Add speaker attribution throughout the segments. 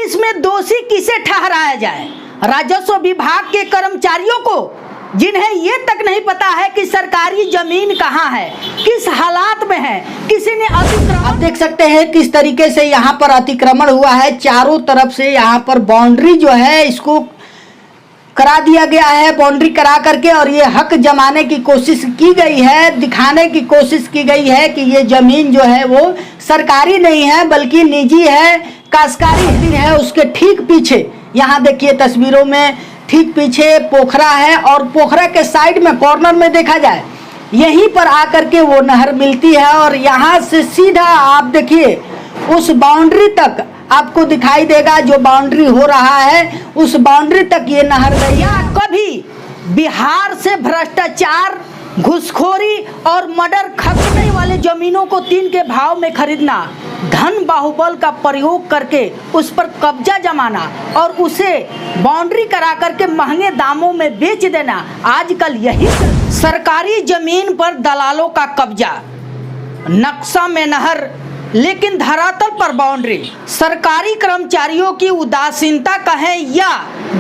Speaker 1: इसमें दोषी किसे ठहराया जाए? राजस्व विभाग के कर्मचारियों को, जिन्हें ये तक नहीं पता है कि सरकारी जमीन कहाँ है, किस हालात में है, किसी ने अतिक्रमण।
Speaker 2: आप देख सकते हैं किस तरीके से यहाँ पर अतिक्रमण हुआ है। चारों तरफ से यहाँ पर बाउंड्री जो है इसको करा दिया गया है, बाउंड्री करा करके, और ये हक जमाने की कोशिश की गई है, दिखाने की कोशिश की गई है कि ये जमीन जो है वो सरकारी नहीं है बल्कि निजी है, काश्तकारी है। उसके ठीक पीछे यहाँ देखिए तस्वीरों में, ठीक पीछे पोखरा है और पोखरा के साइड में कॉर्नर में देखा जाए यहीं पर आकर के वो नहर मिलती है और यहाँ से सीधा आप देखिए उस बाउंड्री तक आपको दिखाई देगा, जो बाउंड्री हो रहा है उस बाउंड्री तक ये नहर गई।
Speaker 1: या कभी बिहार से भ्रष्टाचार, घुसखोरी और मर्डर खरीदने वाले जमीनों को 3 के भाव में खरीदना, धन बाहुबल का प्रयोग करके उस पर कब्जा जमाना और उसे बाउंड्री करा करके महंगे दामों में बेच देना, आजकल यही सरकारी जमीन पर दलालों का कब्जा, नक्शा में नहर लेकिन धरातल पर बाउंड्री, सरकारी कर्मचारियों की उदासीनता कहें या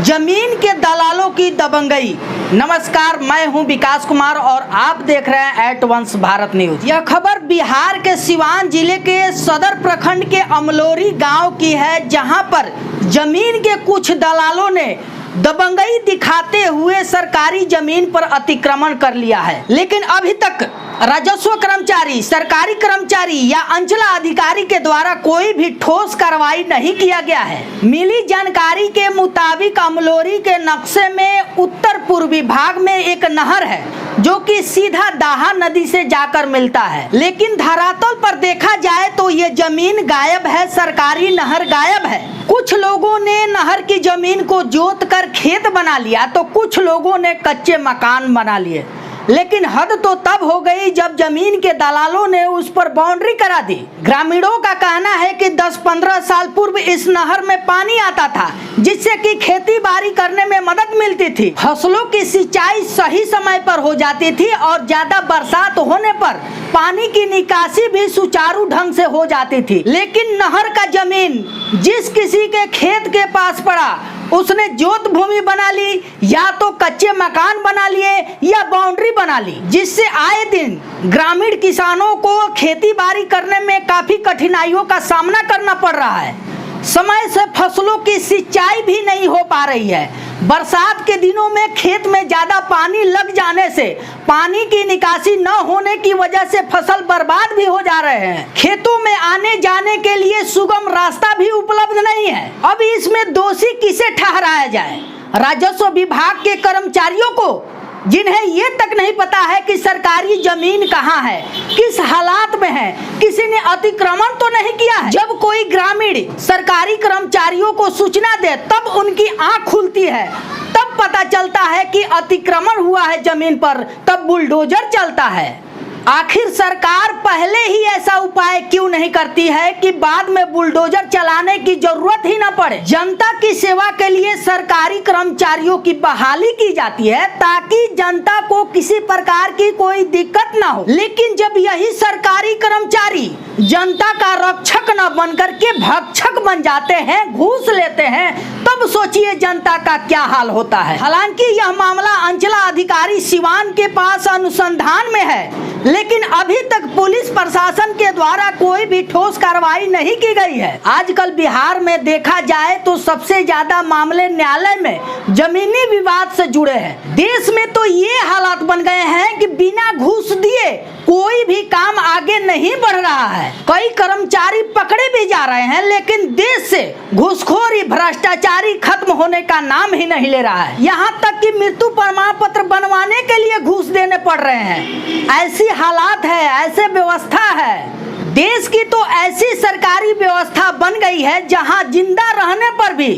Speaker 1: जमीन के दलालों की दबंगई। नमस्कार, मैं हूं विकास कुमार और आप देख रहे हैं @1 भारत न्यूज। यह खबर बिहार के सिवान जिले के सदर प्रखंड के अमलोरी गांव की है, जहां पर जमीन के कुछ दलालों ने दबंगई दिखाते हुए सरकारी जमीन पर अतिक्रमण कर लिया है, लेकिन अभी तक राजस्व कर्मचारी, सरकारी कर्मचारी या अंचला अधिकारी के द्वारा कोई भी ठोस कार्रवाई नहीं किया गया है। मिली जानकारी के मुताबिक अमलोरी के नक्शे में उत्तर पूर्वी भाग में एक नहर है जो कि सीधा दाहा नदी से जाकर मिलता है, लेकिन धरातल पर देखा जाए तो ये जमीन गायब है, सरकारी नहर गायब है। कुछ लोगों ने नहर की जमीन को जोत कर खेत बना लिया तो कुछ लोगों ने कच्चे मकान बना लिए, लेकिन हद तो तब हो गई जब जमीन के दलालों ने उस पर बाउंड्री करा दी। ग्रामीणों का कहना है कि 10-15 साल पूर्व इस नहर में पानी आता था, जिससे कि खेती बाड़ी करने में मदद मिलती थी, फसलों की सिंचाई सही समय पर हो जाती थी और ज्यादा बरसात होने पर पानी की निकासी भी सुचारू ढंग से हो जाती थी। लेकिन नहर का जमीन जिस किसी के खेत के पास पड़ा उसने जोत भूमि बना ली, या तो कच्चे मकान बना लिए या बाउंड्री बना ली, जिससे आए दिन ग्रामीण किसानों को खेती बाड़ी करने में काफी कठिनाइयों का सामना करना पड़ रहा है। समय से फसलों की सिंचाई भी नहीं हो पा रही है। बरसात के दिनों में खेत में ज्यादा पानी लग जाने से पानी की निकासी न होने की वजह से फसल बर्बाद भी हो जा रहे हैं। खेतों में आने जाने के लिए सुगम रास्ता भी उपलब्ध नहीं है। अब इसमें दोषी किसे ठहराया जाए? राजस्व विभाग के कर्मचारियों को, जिन्हें ये तक नहीं पता है कि सरकारी जमीन कहाँ है, किस हालात में है, किसी ने अतिक्रमण तो नहीं किया है। जब कोई ग्रामीण सरकारी कर्मचारियों को सूचना दे तब उनकी आंख खुलती है, तब पता चलता है कि अतिक्रमण हुआ है जमीन पर, तब बुलडोजर चलता है। आखिर सरकार पहले ही ऐसा उपाय क्यों नहीं करती है कि बाद में बुलडोजर चलाने की जरूरत ही न पड़े? जनता की सेवा के लिए सरकारी कर्मचारियों की बहाली की जाती है ताकि जनता को किसी प्रकार की कोई दिक्कत ना हो, लेकिन जब यही सरकारी कर्मचारी जनता का रक्षक न बनकर के भक्षक बन जाते हैं, घूस लेते हैं, तब सोचिए जनता का क्या हाल होता है। हालांकि यह मामला अंचला अधिकारी सिवान के पास अनुसंधान में है, लेकिन अभी तक पुलिस प्रशासन के द्वारा कोई भी ठोस कार्रवाई नहीं की गई है। आजकल बिहार में देखा जाए तो सबसे ज्यादा मामले न्यायालय में जमीनी विवाद से जुड़े हैं। देश में तो ये हालात बन गए हैं कि बिना घूस दिए कोई भी काम आगे नहीं बढ़ रहा है। कई कर्मचारी पकड़े भी जा रहे हैं, लेकिन देश से घूसखोरी, भ्रष्टाचारी खत्म होने का नाम ही नहीं ले रहा है। यहाँ तक कि मृत्यु प्रमाण पत्र बनवाने के लिए घूस देने पड़ रहे हैं। ऐसी हालात है, ऐसे व्यवस्था है। देश की तो ऐसी सरकारी व्यवस्था बन गई है जहां जिंदा रहने पर भी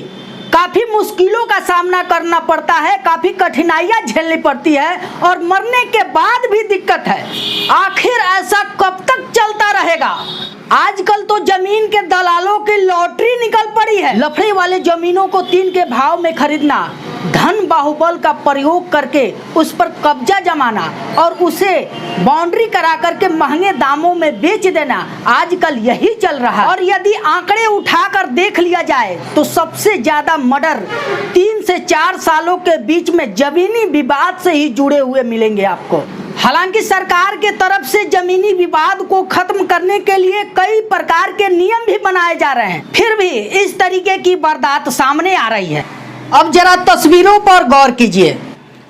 Speaker 1: काफी मुश्किलों का सामना करना पड़ता है, काफी कठिनाइयां झेलनी पड़ती है और मरने के बाद भी दिक्कत है। आखिर ऐसा कब तक चलता रहेगा? आजकल तो जमीन के दलालों की लॉटरी निकल पड़ी है। लफड़े वाले जमीनों को 3 के भाव में खरीदना, धन बाहुबल का प्रयोग करके उस पर कब्जा जमाना और उसे बाउंड्री करा करके महंगे दामों में बेच देना आजकल यही चल रहा है। और यदि आंकड़े उठाकर देख लिया जाए तो सबसे ज्यादा मर्डर 3 से 4 सालों के बीच में जमीनी विवाद से ही जुड़े हुए मिलेंगे आपको। हालांकि सरकार के तरफ से जमीनी विवाद को खत्म करने के लिए कई प्रकार के नियम भी बनाए जा रहे हैं, फिर भी इस तरीके की वारदात सामने आ रही है।
Speaker 2: अब जरा तस्वीरों पर गौर कीजिए।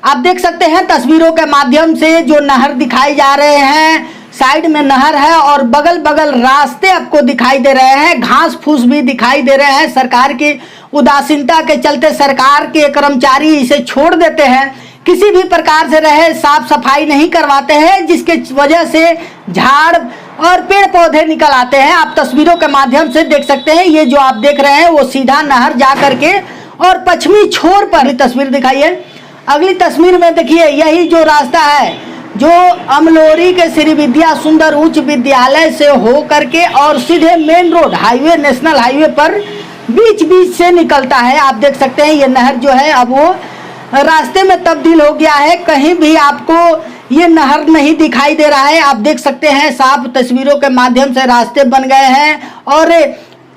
Speaker 2: आप देख सकते हैं तस्वीरों के माध्यम से जो नहर दिखाई जा रहे हैं, साइड में नहर है और बगल बगल रास्ते आपको दिखाई दे रहे हैं, घास फूस भी दिखाई दे रहे हैं। सरकार की उदासीनता के चलते सरकार के कर्मचारी इसे छोड़ देते हैं, किसी भी प्रकार से रहे साफ सफाई नहीं करवाते हैं, जिसके वजह से झाड़ और पेड़ पौधे निकल आते हैं। आप तस्वीरों के माध्यम से देख सकते हैं, ये जो आप देख रहे हैं वो सीधा नहर जा करके और पश्चिमी छोर पर तस्वीर दिखाई है। अगली तस्वीर में देखिए, यही जो रास्ता है जो अमलोरी के श्री विद्या सुंदर उच्च विद्यालय से हो करके और सीधे main road highway national highway पर बीच बीच से निकलता है। आप देख सकते हैं ये नहर जो है अब वो रास्ते में तब्दील हो गया है, कहीं भी आपको ये नहर नहीं दिखाई दे रहा है। आप देख सकते हैं साफ तस्वीरों के माध्यम से रास्ते बन गए हैं और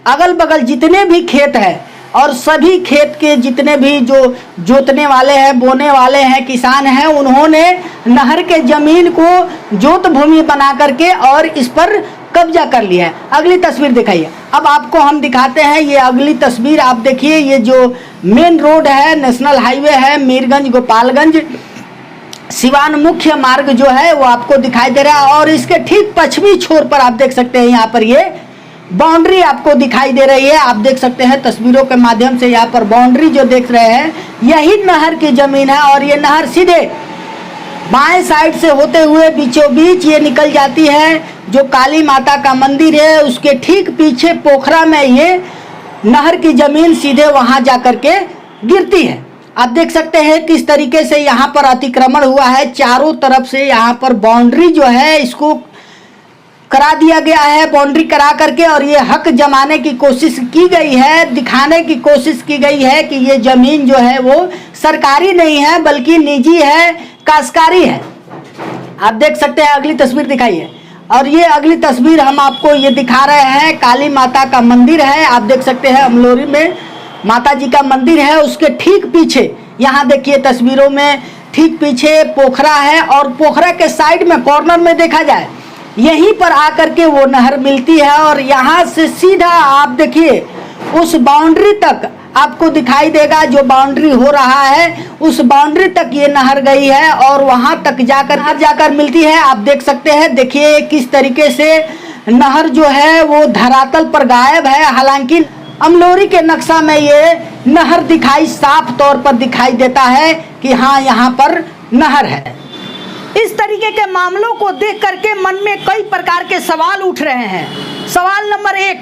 Speaker 2: अगल बगल जितने भी खेत हैं और सभी खेत के जितने भी जो जोतने वाले हैं बोने वाले हैं किसान हैं, उन्होंने नहर के जमीन को जोत भूमि बना करके और इस पर कब्जा कर लिया है। अगली तस्वीर दिखाइए। अब आपको हम दिखाते हैं ये अगली तस्वीर। आप देखिए ये जो मेन रोड है नेशनल हाईवे है मीरगंज गोपालगंज सिवान मुख्य मार्ग जो है वो आपको दिखाई दे रहा है और इसके ठीक पश्चिमी छोर पर आप देख सकते हैं यहाँ पर ये बाउंड्री आपको दिखाई दे रही है। आप देख सकते हैं तस्वीरों के माध्यम से यहाँ पर बाउंड्री जो देख रहे हैं यही नहर की जमीन है और ये नहर सीधे बाएं साइड से होते हुए बीचों बीच ये निकल जाती है। जो काली माता का मंदिर है उसके ठीक पीछे पोखरा में ये नहर की जमीन सीधे वहां जाकर के गिरती है। आप देख सकते हैं किस तरीके से यहाँ पर अतिक्रमण हुआ है। चारों तरफ से यहाँ पर बाउंड्री जो है इसको करा दिया गया है, बाउंड्री करा करके और ये हक जमाने की कोशिश की गई है, दिखाने की कोशिश की गई है कि ये जमीन जो है वो सरकारी नहीं है बल्कि निजी है, काश्तकारी है। आप देख सकते हैं अगली तस्वीर दिखाइए। और ये अगली तस्वीर हम आपको ये दिखा रहे हैं काली माता का मंदिर है। आप देख सकते हैं अमलोरी में माता जी का मंदिर है, उसके ठीक पीछे यहाँ देखिए तस्वीरों में ठीक पीछे पोखरा है और पोखरा के साइड में कॉर्नर में देखा जाए यहीं पर आकर के वो नहर मिलती है और यहाँ से सीधा आप देखिए उस बाउंड्री तक आपको दिखाई देगा। जो बाउंड्री हो रहा है उस बाउंड्री तक ये नहर गई है और वहां तक जाकर मिलती है। आप देख सकते हैं, देखिए किस तरीके से नहर जो है वो धरातल पर गायब है। हालांकि अमलोरी के नक्शा में ये नहर दिखाई साफ तौर पर दिखाई देता है कि हाँ यहाँ पर नहर है।
Speaker 1: इस तरीके के मामलों को देख करके मन में कई प्रकार के सवाल उठ रहे हैं। सवाल नंबर 1,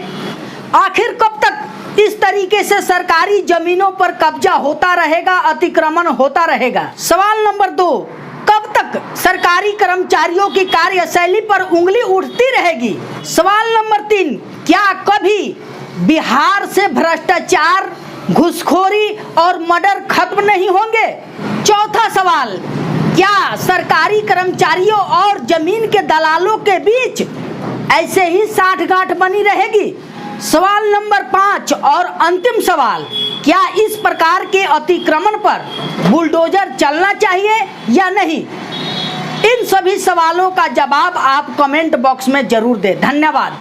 Speaker 1: आखिर कब तक इस तरीके से सरकारी जमीनों पर कब्जा होता रहेगा, अतिक्रमण होता रहेगा? सवाल नंबर 2, कब तक सरकारी कर्मचारियों की कार्यशैली पर उंगली उठती रहेगी? सवाल नंबर 3, क्या कभी बिहार से भ्रष्टाचार, घूसखोरी और मर्डर खत्म नहीं होंगे? चौथा सवाल, क्या सरकारी कर्मचारियों और जमीन के दलालों के बीच ऐसे ही साठगांठ बनी रहेगी? सवाल नंबर 5 और अंतिम सवाल, क्या इस प्रकार के अतिक्रमण पर बुलडोजर चलना चाहिए या नहीं? इन सभी सवालों का जवाब आप कमेंट बॉक्स में जरूर दें। धन्यवाद।